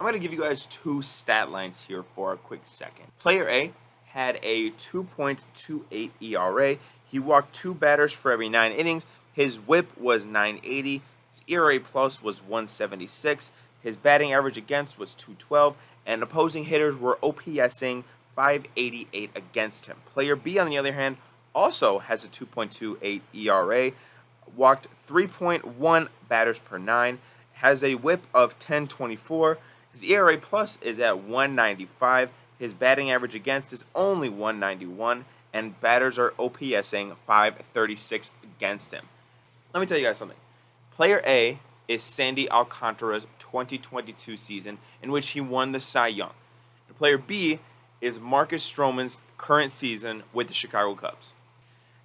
I'm going to give you guys two stat lines here for a quick second. Player A had a 2.28 ERA. He walked two batters for every 9 innings. His whip was 980. His ERA plus was 176. His batting average against was 212. And opposing hitters were OPSing 588 against him. Player B, on the other hand, also has a 2.28 ERA, walked 3.1 batters per 9, has a whip of 1024. His ERA plus is at 195. His batting average against is only 191, and batters are OPSing 536 against him. Let me tell you guys something. Player A is Sandy Alcantara's 2022 season, in which he won the Cy Young. And player B is Marcus Stroman's current season with the Chicago Cubs.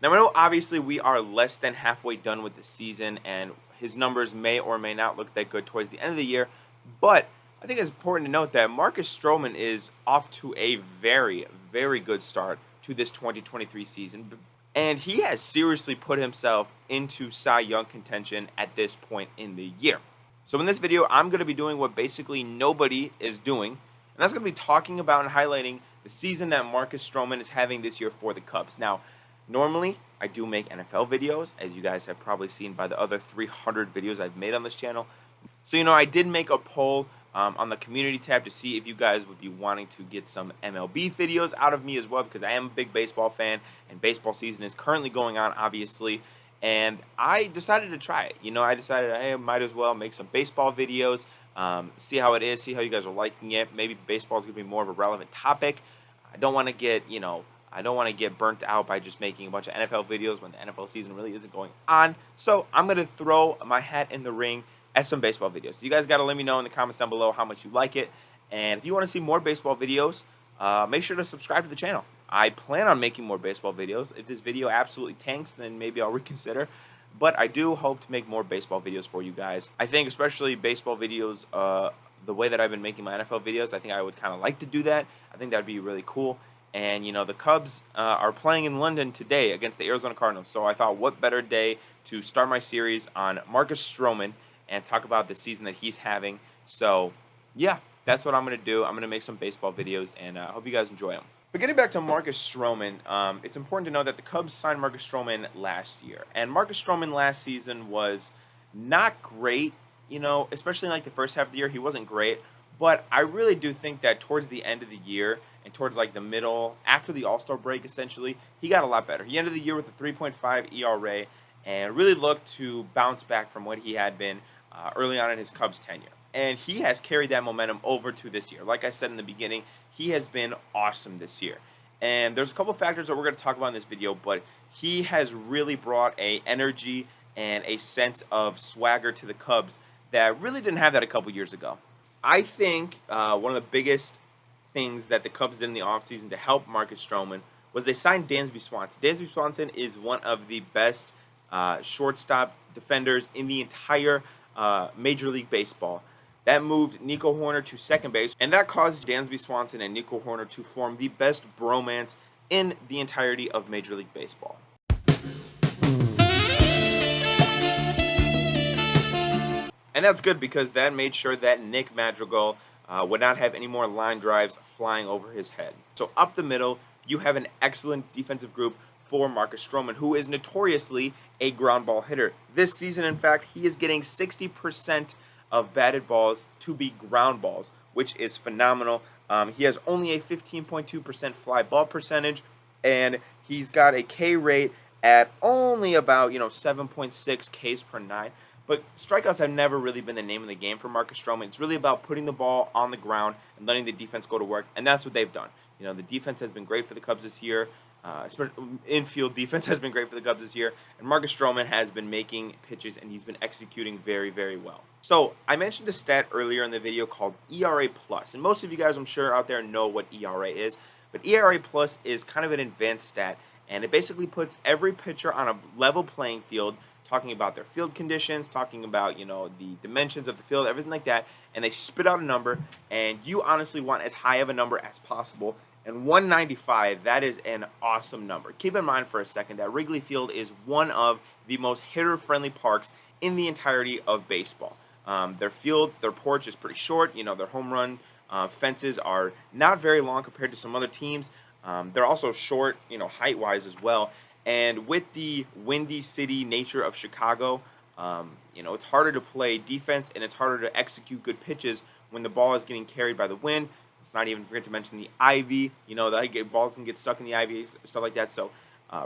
Now, I know obviously we are less than halfway done with the season, and his numbers may or may not look that good towards the end of the year, but I think it's important to note that Marcus Stroman is off to a very, very good start to this 2023 season, and he has seriously put himself into Cy Young contention at this point in the year. So in this video, I'm going to be doing what basically nobody is doing, and that's going to be talking about and highlighting the season that Marcus Stroman is having this year for the Cubs. Now, normally, I do make NFL videos, as you guys have probably seen by the other 300 videos I've made on this channel. So, I did make a poll on the community tab to see if you guys would be wanting to get some MLB videos out of me as well, because I am a big baseball fan, and baseball season is currently going on, obviously. And I decided to try it. I decided, hey, I might as well make some baseball videos, see how it is, see how you guys are liking it. Maybe baseball is going to be more of a relevant topic. I don't want to get, I don't want to get burnt out by just making a bunch of NFL videos when the NFL season really isn't going on. So I'm going to throw my hat in the ring at some baseball videos. So you guys got to let me know in the comments down below how much you like it. And if you want to see more baseball videos, make sure to subscribe to the channel. I plan on making more baseball videos. If this video absolutely tanks, then maybe I'll reconsider. But I do hope to make more baseball videos for you guys. I think especially baseball videos, the way that I've been making my NFL videos, I think I would kind of like to do that. I think that would be really cool. And, the Cubs are playing in London today against the Arizona Cardinals. So I thought, what better day to start my series on Marcus Stroman and talk about the season that he's having. So, yeah, that's what I'm going to do. I'm going to make some baseball videos, and I hope you guys enjoy them. But getting back to Marcus Stroman, it's important to know that the Cubs signed Marcus Stroman last year. And Marcus Stroman last season was not great, especially in like the first half of the year. He wasn't great. But I really do think that towards the end of the year and towards like the middle, after the All-Star break, essentially, he got a lot better. He ended the year with a 3.5 ERA and really looked to bounce back from what he had been early on in his Cubs tenure. And he has carried that momentum over to this year. Like I said in the beginning, he has been awesome this year. And there's a couple factors that we're going to talk about in this video, but he has really brought a energy and a sense of swagger to the Cubs that really didn't have that a couple years ago. I think one of the biggest things that the Cubs did in the offseason to help Marcus Stroman was they signed Dansby Swanson. Dansby Swanson is one of the best shortstop defenders in the entire Major League Baseball. That moved Nico Hoerner to second base, and that caused Dansby Swanson and Nico Hoerner to form the best bromance in the entirety of Major League Baseball. And that's good because that made sure that Nick Madrigal would not have any more line drives flying over his head. So up the middle, you have an excellent defensive group for Marcus Stroman, who is notoriously a ground ball hitter. This season, in fact, he is getting 60% of batted balls to be ground balls, which is phenomenal. He has only a 15.2% fly ball percentage, and he's got a K rate at only about 7.6 Ks per 9. But strikeouts have never really been the name of the game for Marcus Stroman. It's really about putting the ball on the ground and letting the defense go to work, and that's what they've done. The defense has been great for the Cubs this year. Infield defense has been great for the Cubs this year, and Marcus Stroman has been making pitches, and he's been executing very, very well. So I mentioned a stat earlier in the video called ERA plus, and most of you guys, I'm sure, out there know what ERA is, but ERA plus is kind of an advanced stat, and it basically puts every pitcher on a level playing field, talking about their field conditions, talking about, the dimensions of the field, everything like that, and they spit out a number, and you honestly want as high of a number as possible. And 195, that is an awesome number. Keep in mind for a second that Wrigley Field is one of the most hitter-friendly parks in the entirety of baseball. Their porch is pretty short. Their home run fences are not very long compared to some other teams. They're also short, height-wise as well. And with the windy city nature of Chicago, it's harder to play defense and it's harder to execute good pitches when the ball is getting carried by the wind. It's not even forget to mention the ivy. The balls can get stuck in the ivy, stuff like that. So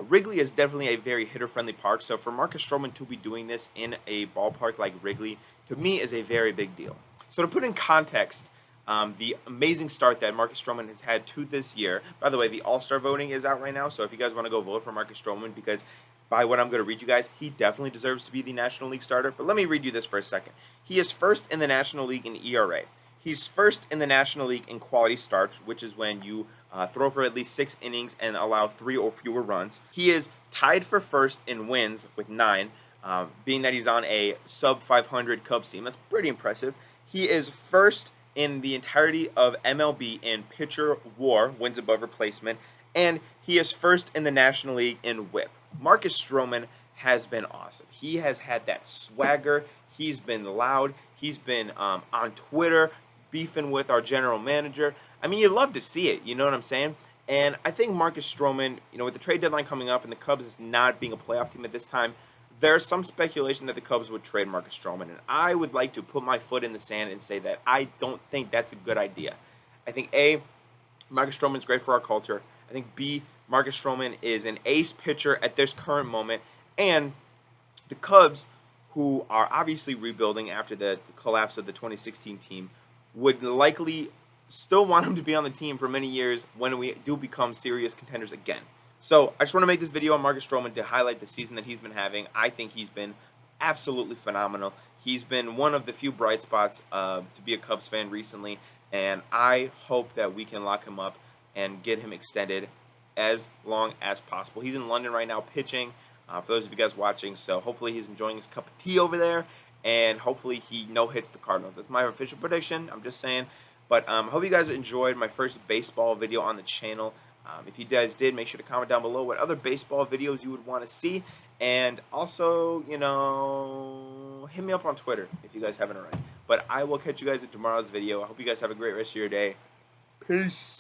Wrigley is definitely a very hitter-friendly park. So for Marcus Stroman to be doing this in a ballpark like Wrigley, to me, is a very big deal. So to put in context, the amazing start that Marcus Stroman has had to this year. By the way, the All-Star voting is out right now, so if you guys want to go vote for Marcus Stroman, because by what I'm going to read you guys, he definitely deserves to be the National League starter. But let me read you this for a second. He is first in the National League in ERA. He's first in the National League in quality starts, which is when you throw for at least 6 innings and allow 3 or fewer runs. He is tied for first in wins with 9, being that he's on a sub-500 Cubs team. That's pretty impressive. He is first in the entirety of MLB in pitcher WAR, wins above replacement, and he is first in the National League in WHIP. Marcus Stroman has been awesome. He has had that swagger. He's been loud. He's been on Twitter beefing with our general manager. I mean, you love to see it. You know what I'm saying? And I think Marcus Stroman, with the trade deadline coming up and the Cubs is not being a playoff team at this time, there's some speculation that the Cubs would trade Marcus Stroman. And I would like to put my foot in the sand and say that I don't think that's a good idea. I think, A, Marcus Stroman is great for our culture. I think, B, Marcus Stroman is an ace pitcher at this current moment. And the Cubs, who are obviously rebuilding after the collapse of the 2016 team, would likely still want him to be on the team for many years when we do become serious contenders again. So I just want to make this video on Marcus Stroman to highlight the season that he's been having. I think he's been absolutely phenomenal. He's been one of the few bright spots to be a Cubs fan recently, and I hope that we can lock him up and get him extended as long as possible. He's in London right now pitching, for those of you guys watching, so hopefully he's enjoying his cup of tea over there, and hopefully he no-hits the Cardinals. That's my official prediction. I'm just saying. But I hope you guys enjoyed my first baseball video on the channel. If you guys did, make sure to comment down below what other baseball videos you would want to see. And also, hit me up on Twitter if you guys haven't already. But I will catch you guys in tomorrow's video. I hope you guys have a great rest of your day. Peace.